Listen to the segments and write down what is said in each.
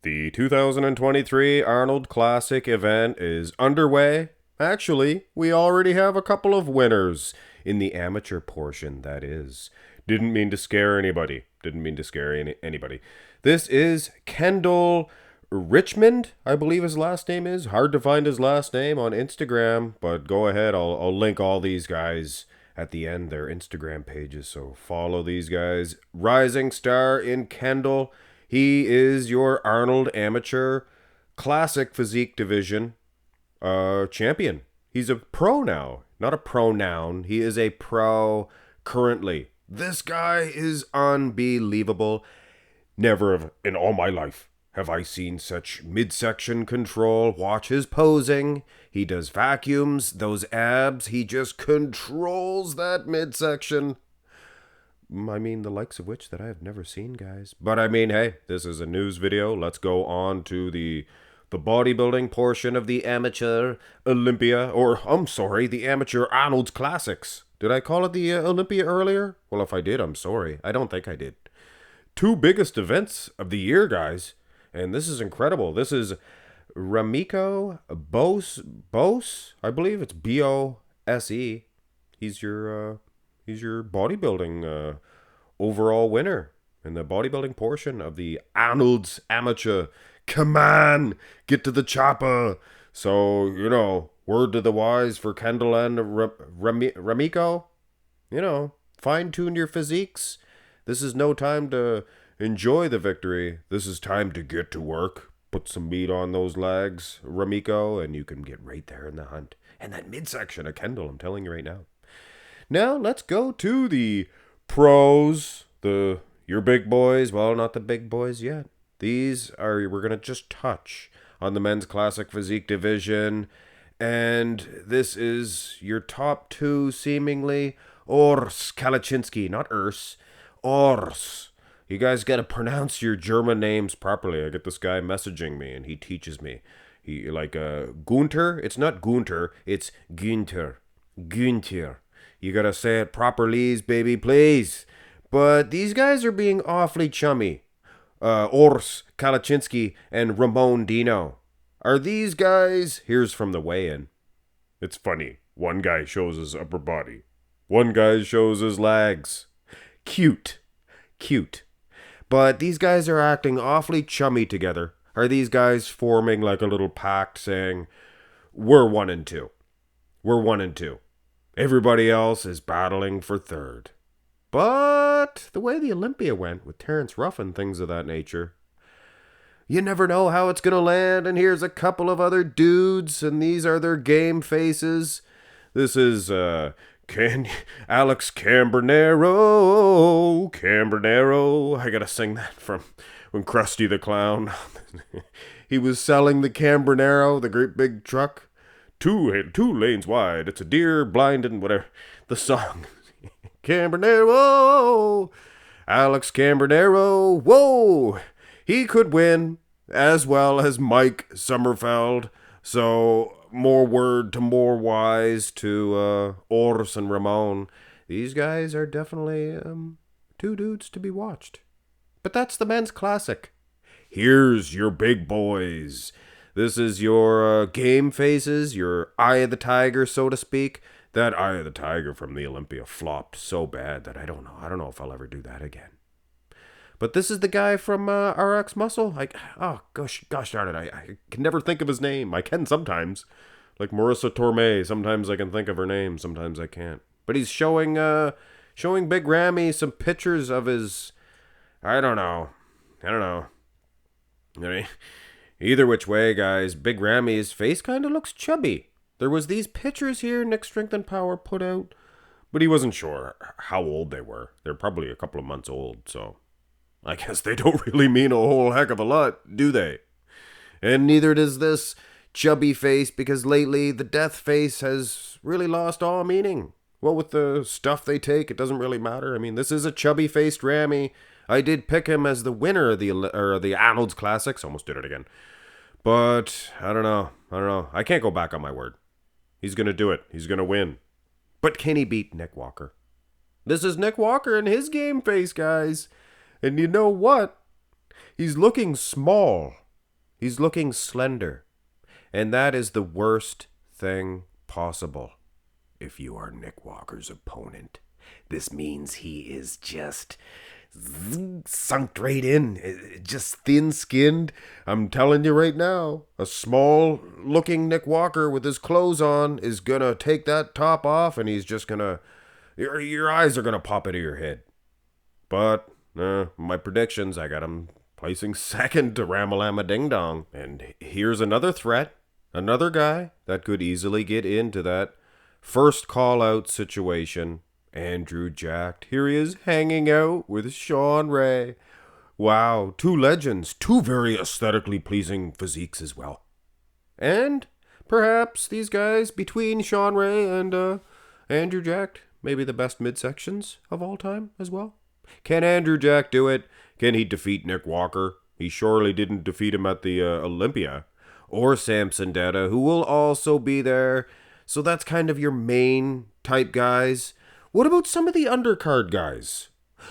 The 2023 Arnold Classic event is underway. Actually, we already have a couple of winners in the amateur portion, that is. Didn't mean to scare anybody. Anybody. This is Kendall Richmond, I believe his last name is. Hard to find his last name on Instagram, but go ahead. I'll link all these guys at the end, their Instagram pages, so follow these guys. Rising star in Kendall. He is your Arnold Amateur Classic Physique Division champion. He's a pro now, not a pronoun. He is a pro currently. This guy is unbelievable. Never in all my life have I seen such midsection control. Watch his posing. He does vacuums, those abs. He just controls that midsection. I mean, the likes of which that I have never seen, guys. But I mean, hey, this is a news video. Let's go on to the bodybuilding portion of the amateur Olympia, or I'm sorry, the amateur Arnold's Classics. Did I call it the Olympia earlier? Well, if I did, I'm sorry. I don't think I did. Two biggest events of the year, guys. And this is incredible. This is Ramiko Bose, I believe it's Bose. He's your bodybuilding overall winner in the bodybuilding portion of the Arnold's Amateur. Come on, get to the chopper. So, word to the wise for Kendall and Ramiko. Fine-tune your physiques. This is no time to enjoy the victory. This is time to get to work. Put some meat on those legs, Ramiko, and you can get right there in the hunt. And that midsection of Kendall, I'm telling you right now. Now, let's go to the pros, your big boys. Well, not the big boys yet. We're going to just touch on the men's classic physique division. And this is your top two, seemingly. Urs Kalaczynski, not Urs. Urs. You guys got to pronounce your German names properly. I get this guy messaging me, and he teaches me. Gunther, it's not Gunter, it's Günther. Günther. You gotta say it properly, baby, please. But these guys are being awfully chummy. Urs Kalaczynski and Ramon Dino. Are these guys? Here's from the weigh-in. It's funny. One guy shows his upper body. One guy shows his legs. Cute. But these guys are acting awfully chummy together. Are these guys forming like a little pact saying, we're 1 and 2. We're 1 and 2. Everybody else is battling for third. But the way the Olympia went with Terrence Ruff and things of that nature, you never know how it's going to land. And here's a couple of other dudes, and these are their game faces. This is Alex Cambronero. I gotta sing that from when Krusty the Clown, he was selling the Cambronero, the great big truck. Two lanes wide. It's a deer blinded and whatever. The song. Cambronero. Alex Cambronero. Whoa. He could win as well as Mike Sommerfeld. So more word to more wise to Urs and Ramon. These guys are definitely two dudes to be watched. But that's the men's classic. Here's your big boys. This is your game faces, your eye of the tiger, so to speak. That eye of the tiger from the Olympia flopped so bad that I don't know if I'll ever do that again. But this is the guy from RX Muscle. Gosh darn it, I can never think of his name. I can sometimes. Like Marissa Torme, sometimes I can think of her name, sometimes I can't. But he's showing Big Ramy some pictures of his, I don't know. Either which way, guys, Big Ramy's face kind of looks chubby. There was these pictures here Nick Strength and Power put out, but he wasn't sure how old they were. They're probably a couple of months old, so I guess they don't really mean a whole heck of a lot, do they? And neither does this chubby face, because lately the death face has really lost all meaning. Well, with the stuff they take, it doesn't really matter. I mean, this is a chubby-faced Ramy. I did pick him as the winner of the Arnold's Classics. Almost did it again. But I don't know. I can't go back on my word. He's going to do it. He's going to win. But can he beat Nick Walker? This is Nick Walker and his game face, guys. And you know what? He's looking small. He's looking slender. And that is the worst thing possible. If you are Nick Walker's opponent, this means he is just sunk right in, just thin-skinned. I'm telling you right now, a small-looking Nick Walker with his clothes on is gonna take that top off, and he's just gonna... Your eyes are gonna pop out of your head. But my predictions, I got him placing second to Ramalama Ding Dong. And here's another threat, another guy that could easily get into that first call-out situation. Andrew Jacked. Here he is hanging out with Shaun Ray. Wow, two legends, two very aesthetically pleasing physiques as well. And perhaps these guys between Shaun Ray and Andrew Jacked, maybe the best midsections of all time as well. Can Andrew Jack do it? Can he defeat Nick Walker? He surely didn't defeat him at the Olympia. Or Samson Detta, who will also be there. So that's kind of your main type guys. What about some of the undercard guys?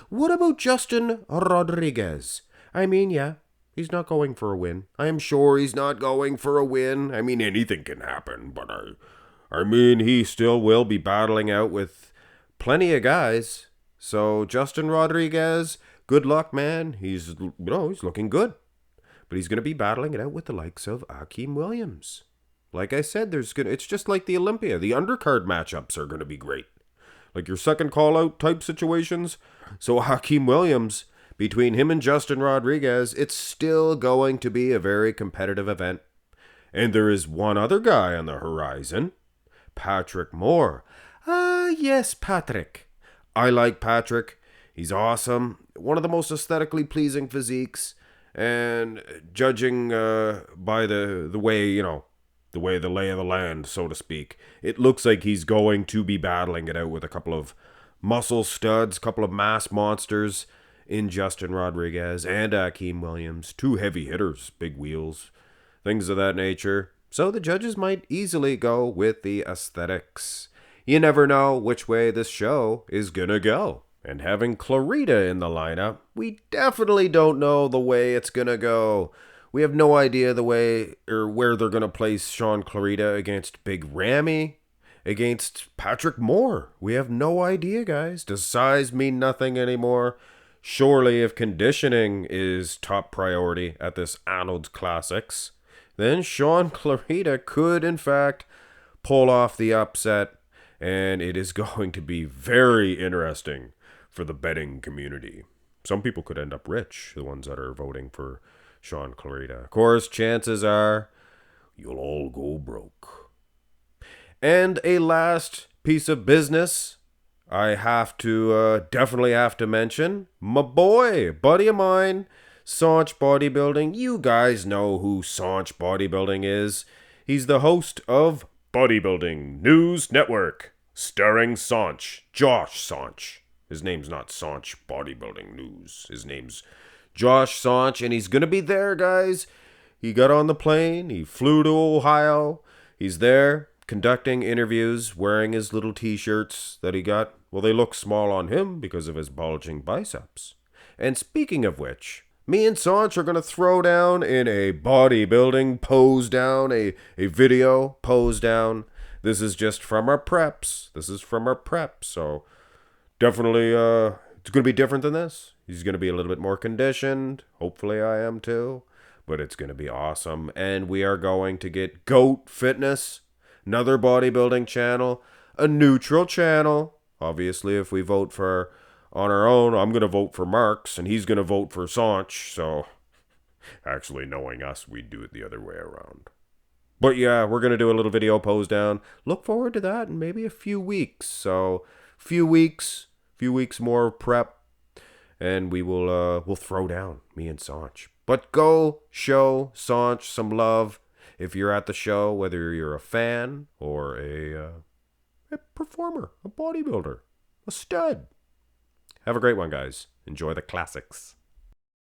What about Justin Rodriguez? I mean, yeah, he's not going for a win. I am sure he's not going for a win. I mean, anything can happen, but I mean, he still will be battling out with plenty of guys. So, Justin Rodriguez, good luck, man. He's looking good. But he's going to be battling it out with the likes of Akim Williams. Like I said, it's just like the Olympia. The undercard matchups are going to be great. Like your second call-out type situations. So Akim Williams, between him and Justin Rodriguez, it's still going to be a very competitive event. And there is one other guy on the horizon, Patrick Moore. Yes, Patrick. I like Patrick. He's awesome. One of the most aesthetically pleasing physiques. And judging by the way, the lay of the land, so to speak, it looks like he's going to be battling it out with a couple of muscle studs, couple of mass monsters in Justin Rodriguez and Akim Williams. Two heavy hitters, big wheels, things of that nature. So the judges might easily go with the aesthetics. You never know which way this show is gonna go. And having Clarida in the lineup, we definitely don't know the way it's gonna go. We have no idea the way or where they're going to place Shaun Clarida against Big Ramy, against Patrick Moore. We have no idea, guys. Does size mean nothing anymore? Surely if conditioning is top priority at this Arnold Classics, then Shaun Clarida could, in fact, pull off the upset, and it is going to be very interesting for the betting community. Some people could end up rich, the ones that are voting for Shaun Clarida. Of course, chances are you'll all go broke. And a last piece of business I definitely have to mention. My boy, buddy of mine, Saunch Bodybuilding. You guys know who Saunch Bodybuilding is. He's the host of Bodybuilding News Network, starring Saunch, Josh Saunch. His name's not Saunch Bodybuilding News. His name's Josh Saunch, and he's going to be there, guys. He got on the plane. He flew to Ohio. He's there conducting interviews, wearing his little t-shirts that he got. Well, they look small on him because of his bulging biceps. And speaking of which, me and Saunch are going to throw down in a bodybuilding pose down, a video pose down. This is just from our preps. So definitely, it's going to be different than this. He's going to be a little bit more conditioned. Hopefully I am too. But it's going to be awesome. And we are going to get GOAT Fitness, another bodybuilding channel, a neutral channel. Obviously, if we vote for on our own, I'm going to vote for Marks, and he's going to vote for Saunch. So, actually, knowing us, we'd do it the other way around. But yeah, we're going to do a little video pose down. Look forward to that in maybe a few weeks. So, few weeks more prep. And we'll throw down, me and Saunch. But go show Saunch some love if you're at the show, whether you're a fan or a performer, a bodybuilder, a stud. Have a great one, guys. Enjoy the classics.